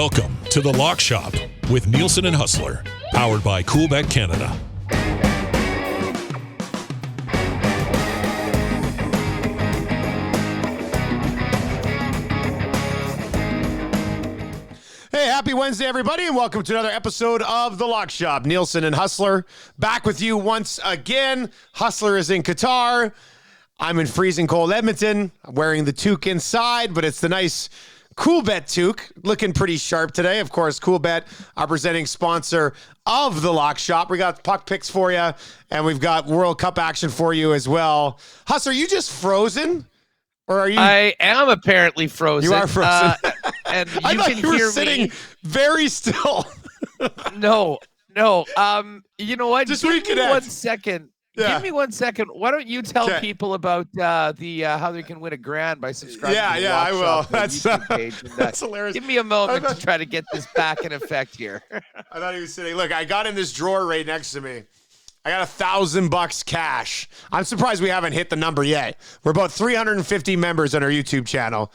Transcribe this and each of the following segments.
Welcome to The Lock Shop with Nielson and Hustler, powered by COOLBET Canada. Hey, happy Wednesday, everybody, and welcome to another episode of The Lock Shop. Nielson and Hustler back with you once again. Hustler is in Qatar. I'm in freezing cold Edmonton. I'm wearing the toque inside, but it's the nice COOLBET toque, looking pretty sharp today. Of course, COOLBET, our presenting sponsor of The Lock Shop. We got puck picks for you, and we've got World Cup action for you as well. Hustler, are you just frozen? Or are you? I am apparently frozen. You are frozen. And you I thought can you were hear sitting me. very still. No. You know what? Just Give me reconnect. 1 second. Yeah. Give me 1 second. Why don't you tell Okay. people about how they can win $1,000 by subscribing to the Yeah, Lock I will. Shop That's YouTube page. And, that's hilarious. give me a moment to try to get this back in effect here. I thought he was sitting. Look, I got in this drawer right next to me. I got $1,000 cash. I'm surprised we haven't hit the number yet. We're about 350 members on our YouTube channel.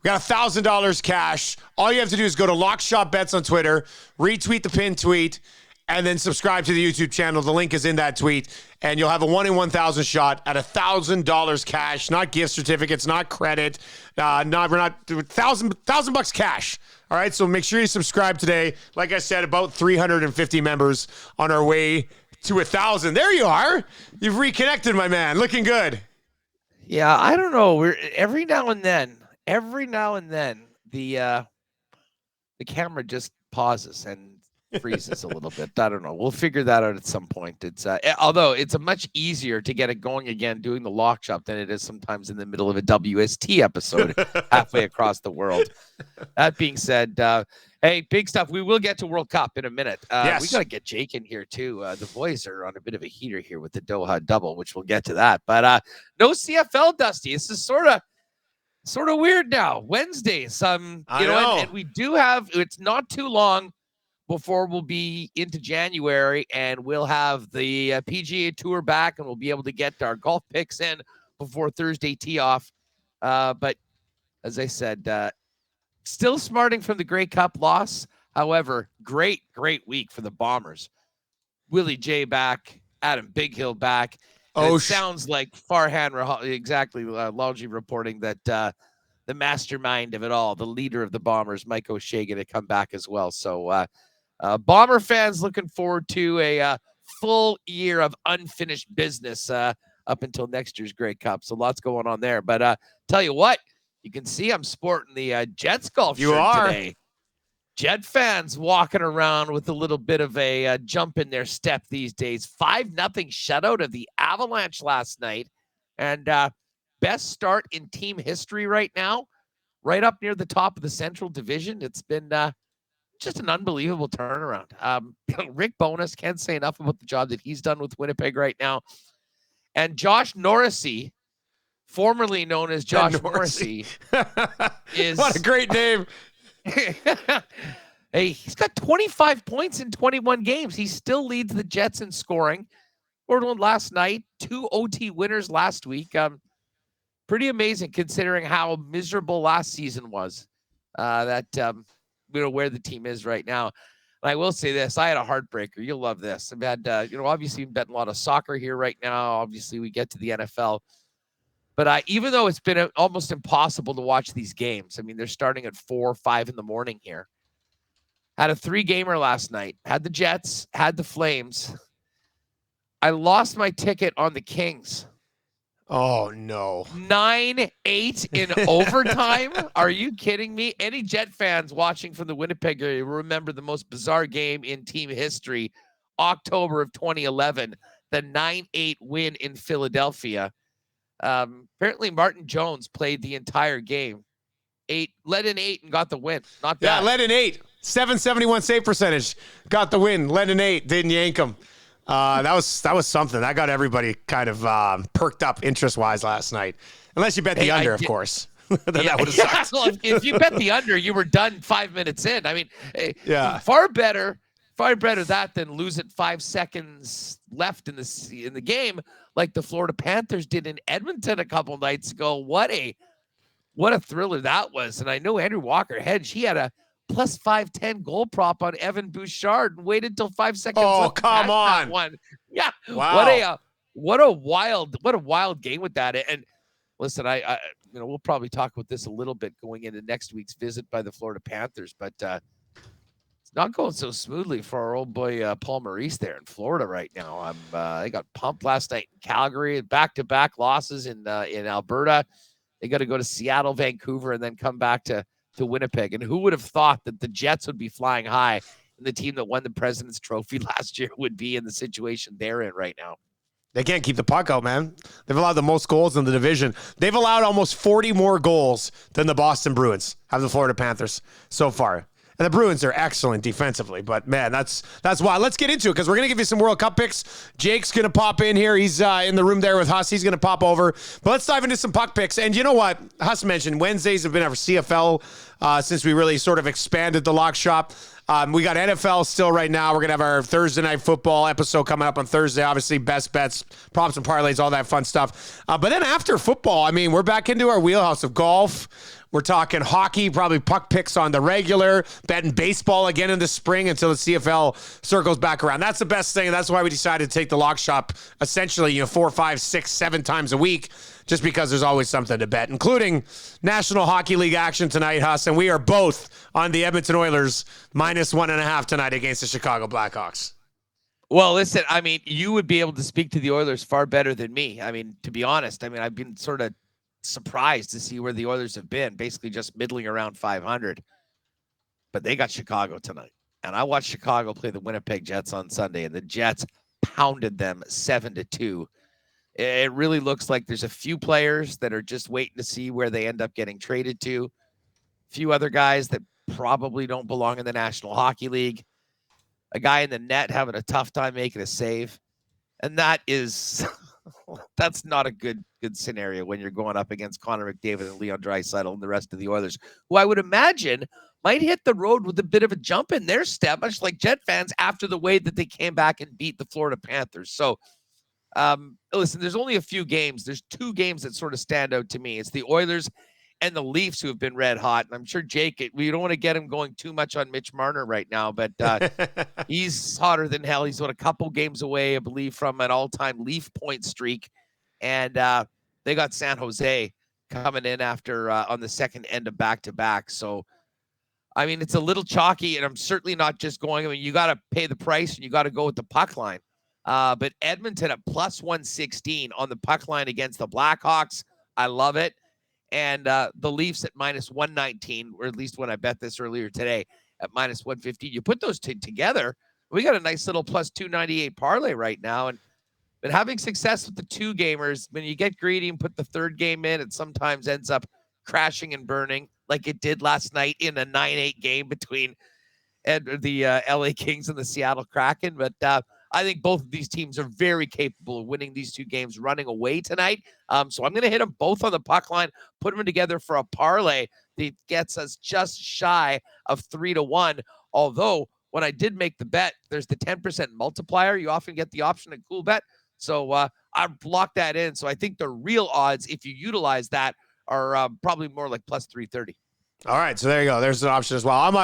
We got $1,000 cash. All you have to do is go to Lock Shop Bets on Twitter, retweet the pinned tweet, and then subscribe to the YouTube channel. The link is in that tweet, and you'll have a 1 in 1,000 shot at $1,000 cash, not gift certificates, not credit, we're not $1,000 cash. All right, so make sure you subscribe today. Like I said, about 350 members on our way to 1,000. There you are. You've reconnected, my man. Looking good. Yeah, I don't know. We're every now and then the camera just pauses and freezes a little bit. I don't know. We'll figure that out at some point. It's although it's a much easier to get it going again doing the Lock Shop than it is sometimes in the middle of a WST episode halfway across the world. That being said, hey, big stuff. We will get to World Cup in a minute. Yes. We got to get Jake in here too. The boys are on a bit of a heater here with the Doha double, which we'll get to that. But no CFL, Dusty. This is sort of weird now. Wednesdays, I know. and we do have. It's not too long before we'll be into January, and we'll have the PGA Tour back, and we'll be able to get our golf picks in before Thursday tee off. But as I said, still smarting from the Grey Cup loss. However, great week for the Bombers. Willie J back, Adam Bighill back. It sounds like Farhan Lalji reporting that the mastermind of it all, the leader of the Bombers, Mike O'Shea, going to come back as well. So Bomber fans looking forward to a full year of unfinished business up until next year's Grey Cup. So lots going on there. But tell you what, you can see I'm sporting the Jets golf shirt today. Jet fans walking around with a little bit of a jump in their step these days. 5-0 shutout of the Avalanche last night. And best start in team history right now, right up near the top of the Central Division. It's been just an unbelievable turnaround. Rick Bowness, can't say enough about the job that he's done with Winnipeg right now. And Josh Norrisy, formerly known as Josh Morrissey, is... What a great name. Hey, he's got 25 points in 21 games. He still leads the Jets in scoring. Scored one last night, 2 OT winners last week. Pretty amazing considering how miserable last season was. Where the team is right now. And I will say this, I had a heartbreaker. You'll love this. I've had, obviously been betting a lot of soccer here right now. Obviously we get to the NFL. But even though it's been almost impossible to watch these games, I mean, they're starting at 4 or 5 in the morning here. Had a 3-gamer last night. Had the Jets, had the Flames. I lost my ticket on the Kings. Oh, no. 9-8 in overtime? Are you kidding me? Any Jet fans watching from the Winnipeg area remember the most bizarre game in team history, October of 2011, the 9-8 win in Philadelphia. Apparently Martin Jones played the entire game. Led in 8 and got the win. Not bad. Yeah, led in 8. 771 save percentage. Got the win. Led in 8. Didn't yank him. That was something. That got everybody kind of perked up interest-wise last night. Unless you bet the under, of course. Then that would have sucked. Well, if you bet the under, you were done 5 minutes in. I mean, yeah. Far better that than lose it 5 seconds left in the game, like the Florida Panthers did in Edmonton a couple nights ago. What a thriller that was. And I know Andrew Walker Hedge, he had a plus 510 goal prop on Evan Bouchard and waited until 5 seconds. Oh, come on. One. Yeah. Wow. What a wild game with that. And listen, I we'll probably talk about this a little bit going into next week's visit by the Florida Panthers, but it's not going so smoothly for our old boy Paul Maurice there in Florida right now. They got pumped last night in Calgary, back-to-back losses in Alberta. They got to go to Seattle, Vancouver, and then come back to Winnipeg. And who would have thought that the Jets would be flying high and the team that won the President's Trophy last year would be in the situation they're in right now? They can't keep the puck out, man. They've allowed the most goals in the division. They've allowed almost 40 more goals than the Boston Bruins have the Florida Panthers so far. And the Bruins are excellent defensively, but man, that's why. Let's get into it because we're going to give you some World Cup picks. Jake's going to pop in here. He's in the room there with Huss. He's going to pop over. But let's dive into some puck picks. And you know what? Huss mentioned Wednesdays have been our CFL since we really sort of expanded the lock shop. We got NFL still right now. We're going to have our Thursday night football episode coming up on Thursday. Obviously, best bets, props and parlays, all that fun stuff. But then after football, I mean, we're back into our wheelhouse of golf. We're talking hockey, probably puck picks on the regular, betting baseball again in the spring until the CFL circles back around. That's the best thing. And that's why we decided to take the lock shop essentially, 4, 5, 6, 7 times a week, just because there's always something to bet, including National Hockey League action tonight, Huss. And we are both on the Edmonton Oilers -1.5 tonight against the Chicago Blackhawks. Well, listen, I mean, you would be able to speak to the Oilers far better than me. I mean, to be honest, I've been sort of surprised to see where the Oilers have been, basically just middling around 500. But they got Chicago tonight. And I watched Chicago play the Winnipeg Jets on Sunday, and the Jets pounded them 7-2. It really looks like there's a few players that are just waiting to see where they end up getting traded to. A few other guys that probably don't belong in the National Hockey League. A guy in the net having a tough time making a save. And that is... that's not a good scenario when you're going up against Connor McDavid and Leon Draisaitl and the rest of the Oilers, who I would imagine might hit the road with a bit of a jump in their step, much like Jet fans after the way that they came back and beat the Florida Panthers. So, listen, there's only a few games. There's 2 games that sort of stand out to me. It's the Oilers and the Leafs who have been red hot. And I'm sure Jake, we don't want to get him going too much on Mitch Marner right now, but he's hotter than hell. He's a couple games away, I believe, from an all-time Leaf point streak. And they got San Jose coming in after on the second end of back-to-back. So, I mean, it's a little chalky, and I'm certainly not just going. I mean, you got to pay the price, and you got to go with the puck line. But Edmonton at +116 on the puck line against the Blackhawks. I love it. And the Leafs at -119, or at least when I bet this earlier today at -115. You put those two together, we got a nice little +298 parlay right now. And been having success with the 2 gamers. When you get greedy and put the third game in, it sometimes ends up crashing and burning like it did last night in a 9-8 game between the LA Kings and the Seattle Kraken. But I think both of these teams are very capable of winning these 2 games running away tonight. So I'm going to hit them both on the puck line, put them together for a parlay that gets us just shy of 3-1. Although when I did make the bet, there's the 10% multiplier. You often get the option at COOLBET. So I've locked that in. So I think the real odds, if you utilize that, are probably more like +330. All right. So there you go. There's an option as well. I'm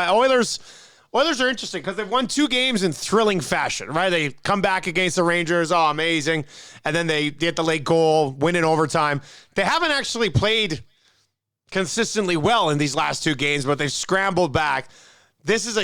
Oilers are interesting because they've won 2 games in thrilling fashion, right? They come back against the Rangers. Oh, amazing. And then they get the late goal, win in overtime. They haven't actually played consistently well in these last 2 games, but they've scrambled back. This is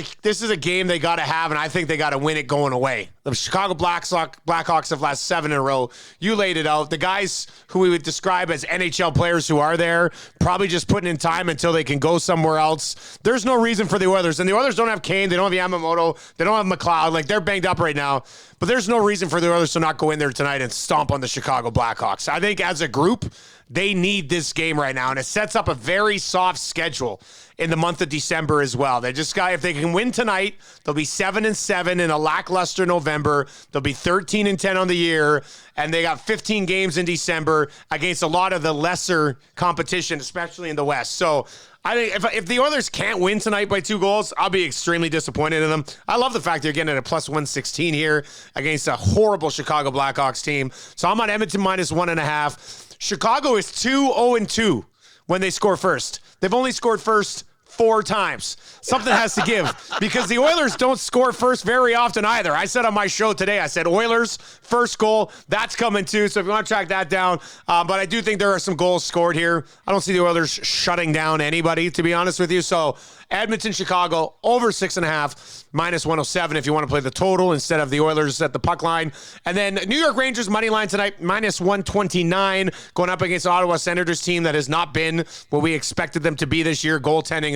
a game they got to have, and I think they got to win it going away. The Chicago Blackhawks have lost 7 in a row. You laid it out. The guys who we would describe as NHL players who are there, probably just putting in time until they can go somewhere else. There's no reason for the Oilers, and the Oilers don't have Kane. They don't have Yamamoto. They don't have McLeod. Like, they're banged up right now. But there's no reason for the Oilers to not go in there tonight and stomp on the Chicago Blackhawks. I think as a group, they need this game right now, and it sets up a very soft schedule in the month of December as well. They just got, if they can win tonight, they'll be 7-7 in a lackluster November. They'll be 13-10 on the year, and they got 15 games in December against a lot of the lesser competition, especially in the West. So I think if the Oilers can't win tonight by 2 goals, I'll be extremely disappointed in them. I love the fact they're getting at a +116 here against a horrible Chicago Blackhawks team. So I'm on Edmonton -1.5. Chicago is 2-0-2 when they score first. They've only scored first 4 times. Something has to give because the Oilers don't score first very often either. I said on my show today, I said Oilers first goal, that's coming too. So if you want to track that down, but I do think there are some goals scored here. I don't see the Oilers shutting down anybody, to be honest with you. So Edmonton, Chicago, over 6.5, minus 107 if you want to play the total instead of the Oilers at the puck line. And then New York Rangers money line tonight, minus 129, going up against Ottawa Senators team that has not been what we expected them to be this year. Goaltending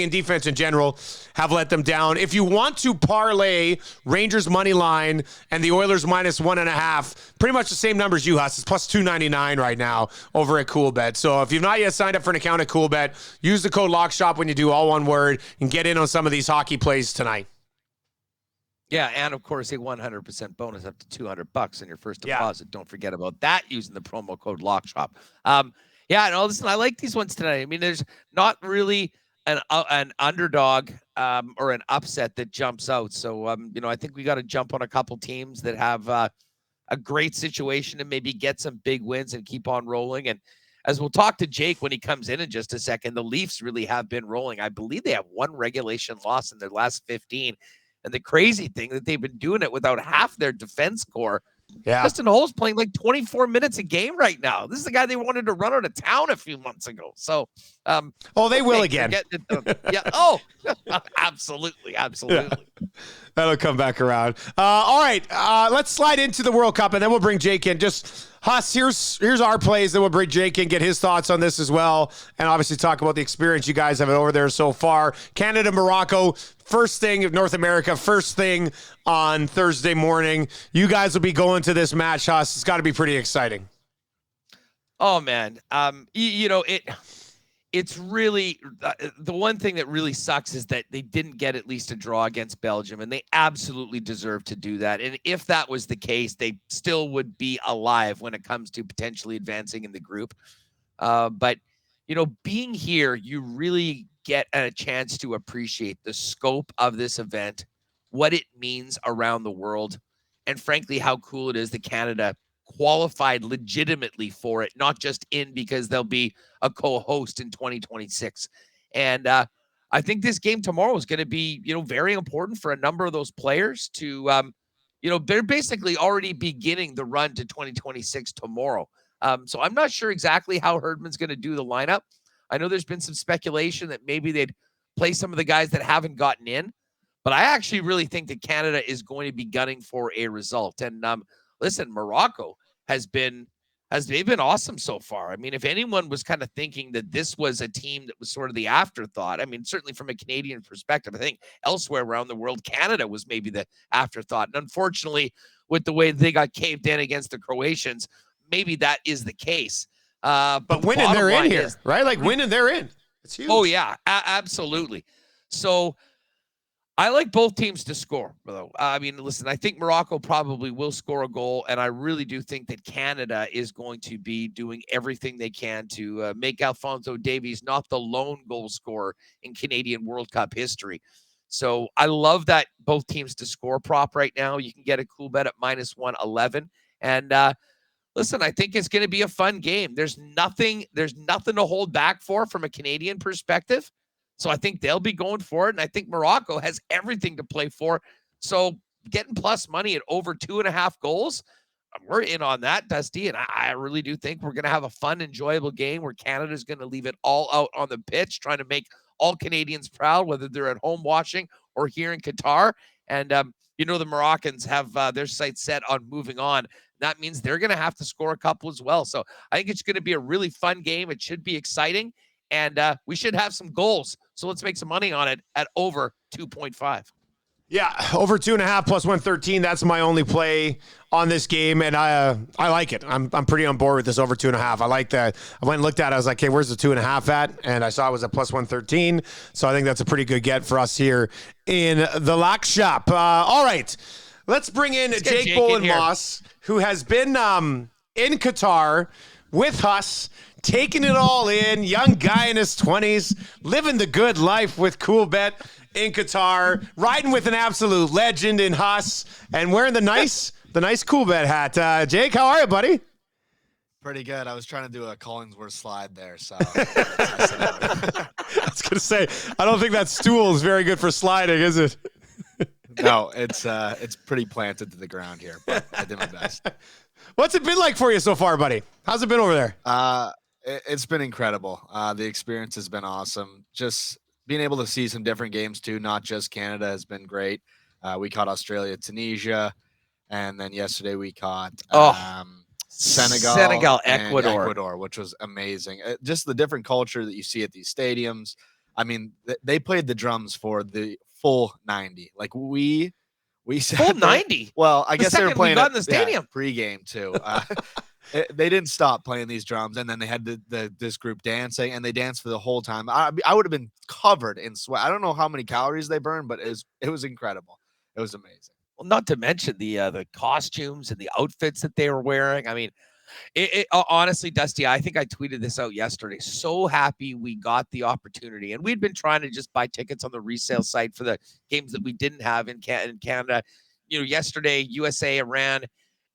and defense in general have let them down. If you want to parlay Rangers money line and the Oilers minus 1.5, pretty much the same numbers you, Huss. It's plus 299 right now over at COOLBET. So if you've not yet signed up for an account at COOLBET, use the code LOCKSHOP when you do, all one word, and get in on some of these hockey plays tonight. Yeah, and of course a 100% bonus up to $200 in your first deposit. Don't forget about that using the promo code LOCKSHOP. Listen, I like these ones tonight. I mean, there's not really an underdog or an upset that jumps out. So, I think we got to jump on a couple teams that have a great situation and maybe get some big wins and keep on rolling. And as we'll talk to Jake when he comes in just a second, the Leafs really have been rolling. I believe they have 1 regulation loss in their last 15. And the crazy thing that they've been doing it without half their defense core. Yeah. Justin Holl's playing like 24 minutes a game right now. This is the guy they wanted to run out of town a few months ago. So, they will again. Yeah. Oh, absolutely. That'll come back around. All right. Let's slide into the World Cup and then we'll bring Jake in. Just Huss, here's our plays. Then we'll bring Jake in, get his thoughts on this as well, and obviously talk about the experience you guys have over there so far. Canada, Morocco, first thing of North America, first thing on Thursday morning. You guys will be going to this match, Huss. It's got to be pretty exciting. Oh man, it's really the one thing that really sucks is that they didn't get at least a draw against Belgium, and they absolutely deserve to do that. And if that was the case, they still would be alive when it comes to potentially advancing in the group. But being here, you really get a chance to appreciate the scope of this event, what it means around the world, and frankly, how cool it is that Canada qualified legitimately for it, not just in because they'll be a co-host in 2026. And I think this game tomorrow is going to be, very important for a number of those players to, they're basically already beginning the run to 2026 tomorrow. So I'm not sure exactly how Herdman's going to do the lineup. I know there's been some speculation that maybe they'd play some of the guys that haven't gotten in, but I actually really think that Canada is going to be gunning for a result. And listen, Morocco they've been awesome so far. I mean, if anyone was kind of thinking that this was a team that was sort of the afterthought, I mean, certainly from a Canadian perspective, I think elsewhere around the world, Canada was maybe the afterthought. And unfortunately, with the way they got caved in against the Croatians, maybe that is the case. But winning, they're in here, right? Like winning, they're in. It's huge. Oh, yeah, absolutely. So I like both teams to score, though. I mean, listen, I think Morocco probably will score a goal, and I really do think that Canada is going to be doing everything they can to make Alphonso Davies not the lone goal scorer in Canadian World Cup history. So I love that both teams to score prop right now. You can get a cool bet at minus 111. And listen, I think it's going to be a fun game. There's nothing to hold back from a Canadian perspective. So I think they'll be going for it. And I think Morocco has everything to play for. So getting plus money at over 2.5 goals, we're in on that, Dusty. And I really do think we're going to have a fun, enjoyable game where Canada's going to leave it all out on the pitch, trying to make all Canadians proud, whether they're at home watching or here in Qatar. And, the Moroccans have their sights set on moving on. That means they're going to have to score a couple as well. So I think it's going to be a really fun game. It should be exciting. And we should have some goals. So let's make some money on it at over 2.5. Yeah, over 2.5 plus 113. That's my only play on this game, and I like it. I'm pretty on board with this over 2.5. I like that. I went and looked at it. I was like, hey, where's the 2.5 at? And I saw it was at plus 113. So I think that's a pretty good get for us here in the lock shop. All right, let's bring in Jake Bowen-Moss, who has been in Qatar with us, taking it all in. Young guy in his 20s, living the good life with COOLBET in Qatar, riding with an absolute legend in Huss, and wearing the nice COOLBET hat. Jake, how are you, buddy? Pretty good. I was trying to do a Collingsworth slide there, so. I was gonna say, I don't think that stool is very good for sliding, is it? No, it's pretty planted to the ground here, but I did my best. What's it been like for you so far, buddy? How's it been over there? It's been incredible. The experience has been awesome. Just being able to see some different games too, not just Canada, has been great. We caught Australia, Tunisia, and then yesterday we caught Senegal, and Ecuador, which was amazing. Just the different culture that you see at these stadiums. I mean, they played the drums for the full 90. Like we said full 90. Well, I guess they were playing in the stadium pregame too. They didn't stop playing these drums, and then they had this group dancing, and they danced for the whole time. I would have been covered in sweat. I don't know how many calories they burned, but it was incredible. It was amazing. Well, not to mention the costumes and the outfits that they were wearing. I mean, honestly, Dusty, I think I tweeted this out yesterday. So happy we got the opportunity. And we'd been trying to just buy tickets on the resale site for the games that we didn't have in Canada. You know, yesterday, USA, Iran,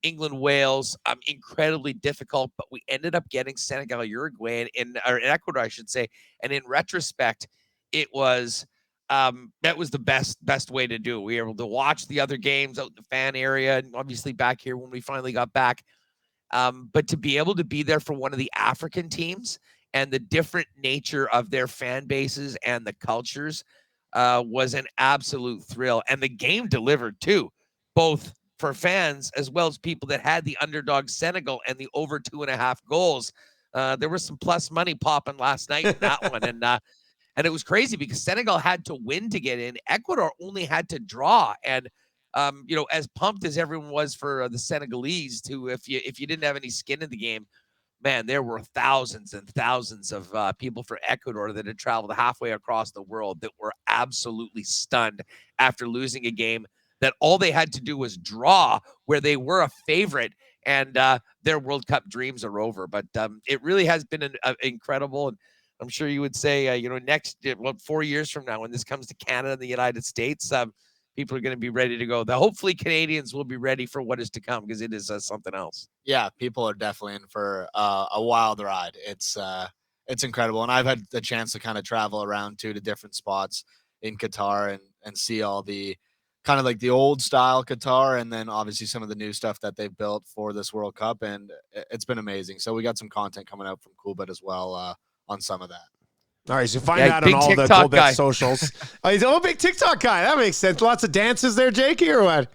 England, Wales, incredibly difficult, but we ended up getting Senegal, Uruguay, or Ecuador, I should say. And in retrospect, it was that was the best way to do it. We were able to watch the other games out in the fan area, and obviously back here when we finally got back. But to be able to be there for one of the African teams and the different nature of their fan bases and the cultures was an absolute thrill. And the game delivered too, both for fans as well as people that had the underdog Senegal and the over 2.5 goals. There was some plus money popping last night in that one. And it was crazy because Senegal had to win to get in. Ecuador only had to draw. And, as pumped as everyone was for the Senegalese, too, if you didn't have any skin in the game, man, there were thousands and thousands of people for Ecuador that had traveled halfway across the world that were absolutely stunned after losing a game that all they had to do was draw, where they were a favorite, and their World Cup dreams are over. But it really has been incredible. And I'm sure you would say, next 4 years from now, when this comes to Canada and the United States, people are going to be ready to go. Hopefully Canadians will be ready for what is to come, because it is something else. Yeah, people are definitely in for a wild ride. It's incredible. And I've had the chance to kind of travel around to different spots in Qatar and see all the kind of like the old style Qatar, and then obviously some of the new stuff that they've built for this World Cup. And it's been amazing. So we got some content coming out from COOLBET as well on some of that. All right, so find that on all the COOLBET socials. Oh, he's a big TikTok guy. That makes sense. Lots of dances there, Jakey, or what?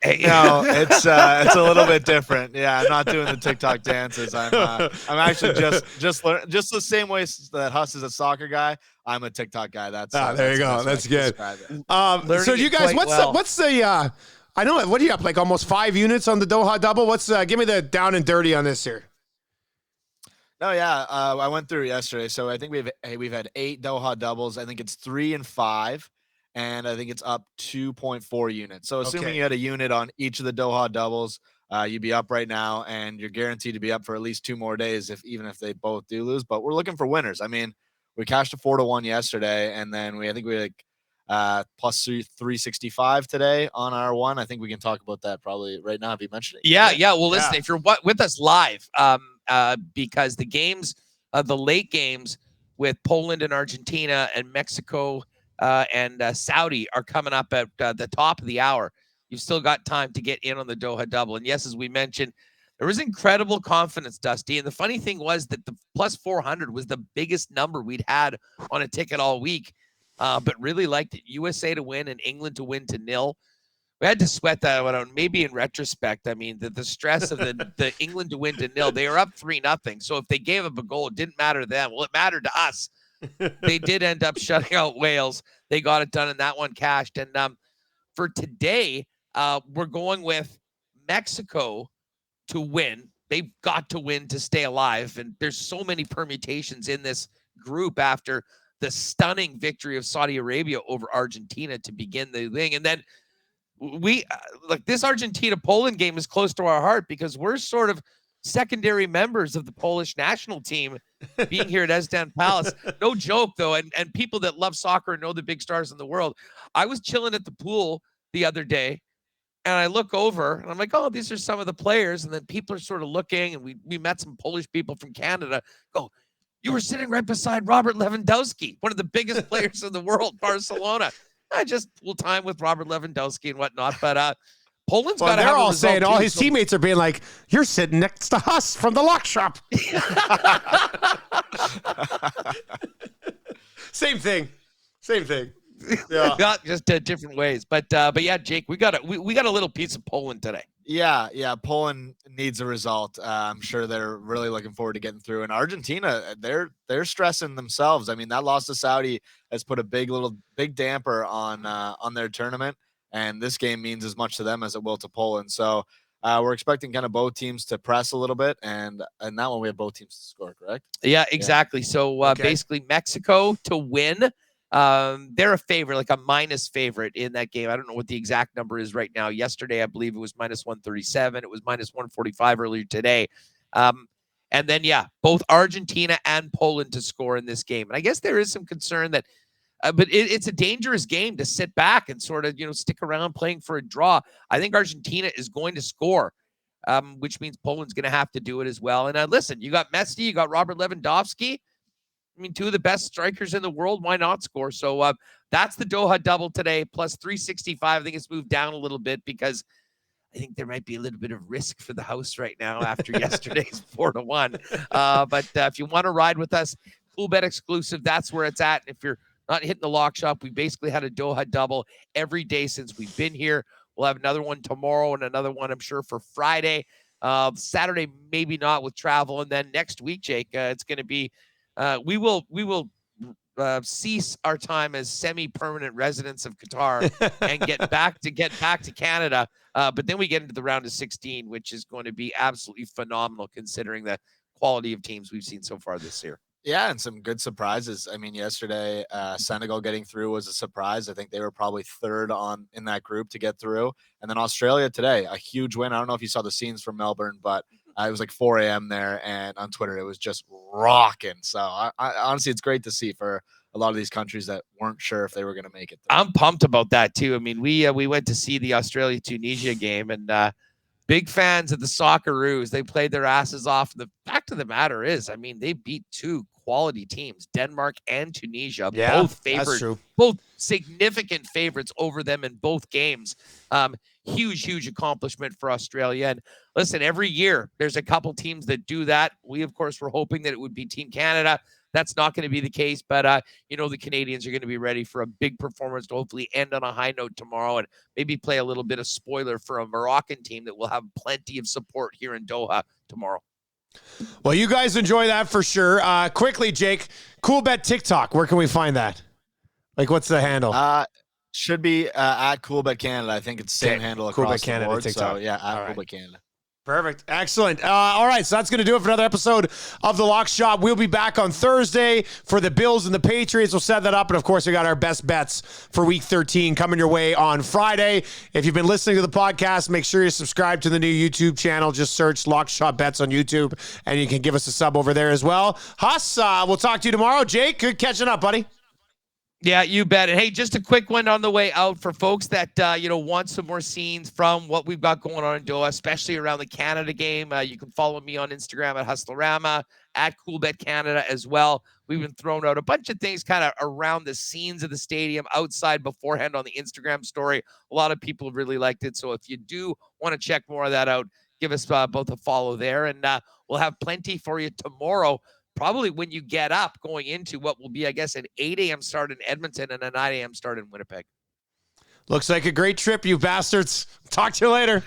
No, it's a little bit different. Yeah, I'm not doing the TikTok dances. I'm actually just the same way that Huss is a soccer guy. I'm a TikTok guy. There you go. That's good. So you guys, what's the I know, what are you up, like almost 5 units on the Doha double? What's give me the down and dirty on this here. No, yeah, I went through yesterday. So I think we've had 8 Doha doubles. I think it's 3 and 5, and I think it's up 2.4 units. So assuming you had a unit on each of the Doha doubles, you'd be up right now, and you're guaranteed to be up for at least 2 more days, even if they both do lose. But we're looking for winners. I mean, we cashed a 4-1 yesterday, and then I think we plus 365 today on our one. I think we can talk about that probably right now if you mention it. Yeah. Well, listen, if you're with us live, because the games, the late games with Poland and Argentina and Mexico and Saudi are coming up at the top of the hour. You've still got time to get in on the Doha double. And yes, as we mentioned, there was incredible confidence, Dusty. And the funny thing was that the plus 400 was the biggest number we'd had on a ticket all week. But really liked it. USA to win and England to win to 0. We had to sweat that one out. Maybe in retrospect, I mean, the stress of the England to win to 0, they were up 3-0. So if they gave up a goal, it didn't matter to them. Well, it mattered to us. They did end up shutting out Wales. They got it done, and that one cashed. And for today, we're going with Mexico to win. They've got to win to stay alive. And there's so many permutations in this group after the stunning victory of Saudi Arabia over Argentina to begin the thing. And then we like this Argentina-Poland game is close to our heart because we're sort of secondary members of the Polish national team being here at Esdan Palace. No joke, though. And people that love soccer and know the big stars in the world. I was chilling at the pool the other day, And I look over and I'm like, oh, these are some of the players. And then people are sort of looking, and we met some Polish people from Canada. Go, you were sitting right beside Robert Lewandowski, one of the biggest players in the world, Barcelona. I just pull time with Robert Lewandowski and whatnot. But Poland's got to have a result. They're all saying, too, all his teammates are being like, you're sitting next to us from the lock shop. Same thing. Yeah. Not just different ways. But yeah, Jake, we got a little piece of Poland today. Yeah. Poland needs a result. I'm sure they're really looking forward to getting through. And Argentina, they're stressing themselves. I mean, that loss to Saudi has put a big damper on their tournament. And this game means as much to them as it will to Poland. So we're expecting kind of both teams to press a little bit. And that one, we have both teams to score, correct? Yeah, exactly. Yeah. So basically Mexico to win. They're a favorite, like a minus favorite in that game. I don't know what the exact number is right now. Yesterday, I believe it was minus 137. It was minus 145 earlier today. And then, both Argentina and Poland to score in this game. And I guess there is some concern that, but it's a dangerous game to sit back and sort of, stick around playing for a draw. I think Argentina is going to score, which means Poland's going to have to do it as well. And listen, you got Messi, you got Robert Lewandowski. I mean, two of the best strikers in the world. Why not score? So that's the Doha double today, plus 365. I think it's moved down a little bit because I think there might be a little bit of risk for the house right now after yesterday's 4-1. But if you want to ride with us, COOLBET exclusive, that's where it's at. And if you're not hitting the lock shop, we basically had a Doha double every day since we've been here. We'll have another one tomorrow and another one, I'm sure, for Friday. Saturday, maybe not with travel. And then next week, Jake, it's going to be we will cease our time as semi-permanent residents of Qatar and get back to Canada. But then we get into the round of 16, which is going to be absolutely phenomenal considering the quality of teams we've seen so far this year. Yeah, and some good surprises. I mean, yesterday, Senegal getting through was a surprise. I think they were probably third in that group to get through. And then Australia today, a huge win. I don't know if you saw the scenes from Melbourne, but it was like 4 a.m. there, and on Twitter, it was just rocking. So, I honestly, it's great to see for a lot of these countries that weren't sure if they were going to make it there. I'm pumped about that, too. I mean, we went to see the Australia-Tunisia game, and big fans of the Socceroos. They played their asses off. The fact of the matter is, I mean, they beat two quality teams, Denmark and Tunisia, both favored, both significant favorites over them in both games. Huge accomplishment for Australia. And listen, every year there's a couple teams that do that. We, of course, were hoping that it would be Team Canada. That's not going to be the case, but the Canadians are going to be ready for a big performance to hopefully end on a high note tomorrow and maybe play a little bit of spoiler for a Moroccan team that will have plenty of support here in Doha tomorrow. Well, you guys enjoy that for sure. Quickly, Jake, COOLBET TikTok. Where can we find that? Like, what's the handle? Should be at COOLBET Canada. I think it's the same handle across the board. TikTok. So, yeah, at COOLBET Canada. Perfect. Excellent. All right, so that's going to do it for another episode of The Lock Shop. We'll be back on Thursday for the Bills and the Patriots. We'll set that up. And, of course, we got our best bets for Week 13 coming your way on Friday. If you've been listening to the podcast, make sure you subscribe to the new YouTube channel. Just search Lock Shop Bets on YouTube, and you can give us a sub over there as well. Huss, we'll talk to you tomorrow. Jake, good catching up, buddy. Yeah, you bet. And hey, just a quick one on the way out for folks that, want some more scenes from what we've got going on in Doha, especially around the Canada game. You can follow me on Instagram at Hustlerama, at COOLBET Canada as well. We've been throwing out a bunch of things kind of around the scenes of the stadium outside beforehand on the Instagram story. A lot of people really liked it. So if you do want to check more of that out, give us both a follow there. And we'll have plenty for you tomorrow. Probably when you get up going into what will be, I guess, an 8 a.m. start in Edmonton and a 9 a.m. start in Winnipeg. Looks like a great trip, you bastards. Talk to you later.